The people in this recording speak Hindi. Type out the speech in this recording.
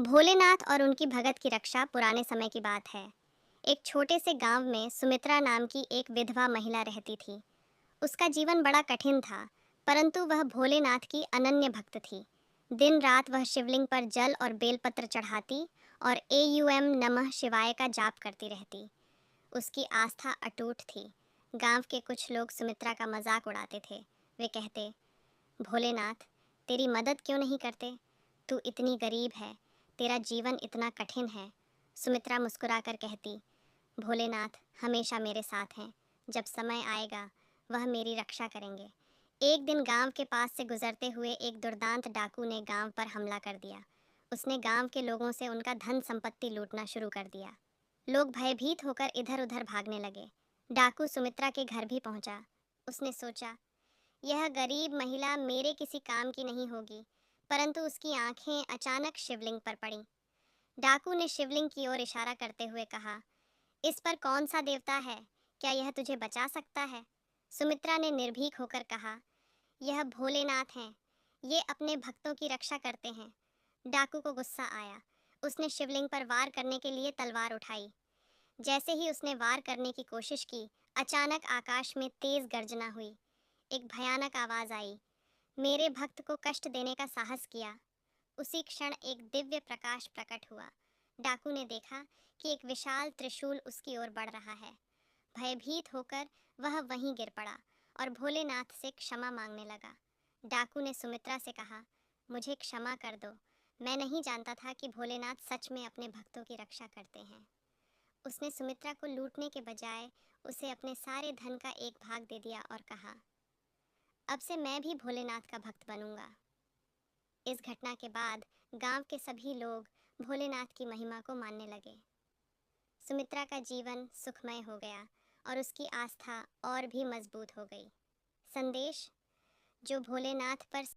भोलेनाथ और उनकी भगत की रक्षा पुराने समय की बात है। एक छोटे से गांव में सुमित्रा नाम की एक विधवा महिला रहती थी। उसका जीवन बड़ा कठिन था, परंतु वह भोलेनाथ की अनन्य भक्त थी। दिन रात वह शिवलिंग पर जल और बेलपत्र चढ़ाती और एयूएम नमः शिवाय का जाप करती रहती। उसकी आस्था अटूट थी। गांव के कुछ लोग सुमित्रा का मजाक उड़ाते थे। वे कहते, भोलेनाथ तेरी मदद क्यों नहीं करते? तू इतनी गरीब है, तेरा जीवन इतना कठिन है। सुमित्रा मुस्कुराकर कहती, भोलेनाथ हमेशा मेरे साथ हैं। जब समय आएगा वह मेरी रक्षा करेंगे। एक दिन गांव के पास से गुजरते हुए एक दुर्दांत डाकू ने गांव पर हमला कर दिया। उसने गांव के लोगों से उनका धन संपत्ति लूटना शुरू कर दिया। लोग भयभीत होकर इधर उधर भागने लगे। डाकू सुमित्रा के घर भी पहुंचा। उसने सोचा, यह गरीब महिला मेरे किसी काम की नहीं होगी, परंतु उसकी आंखें अचानक शिवलिंग पर पड़ीं। डाकू ने शिवलिंग की ओर इशारा करते हुए कहा, इस पर कौन सा देवता है? क्या यह तुझे बचा सकता है? सुमित्रा ने निर्भीक होकर कहा, यह भोलेनाथ हैं। ये अपने भक्तों की रक्षा करते हैं। डाकू को गुस्सा आया। उसने शिवलिंग पर वार करने के लिए तलवार उठाई। जैसे ही उसने वार करने की कोशिश की, अचानक आकाश में तेज गर्जना हुई। एक भयानक आवाज आई, मेरे भक्त को कष्ट देने का साहस किया। उसी क्षण एक दिव्य प्रकाश प्रकट हुआ। डाकू ने देखा कि एक विशाल त्रिशूल उसकी ओर बढ़ रहा है। भयभीत होकर वह वहीं गिर पड़ा और भोलेनाथ से क्षमा मांगने लगा। डाकू ने सुमित्रा से कहा, मुझे क्षमा कर दो। मैं नहीं जानता था कि भोलेनाथ सच में अपने भक्तों की रक्षा करते हैं। उसने सुमित्रा को लूटने के बजाय उसे अपने सारे धन का एक भाग दे दिया और कहा, अब से मैं भी भोलेनाथ का भक्त बनूंगा। इस घटना के बाद गांव के सभी लोग भोलेनाथ की महिमा को मानने लगे। सुमित्रा का जीवन सुखमय हो गया और उसकी आस्था और भी मजबूत हो गई। संदेश, जो भोलेनाथ पर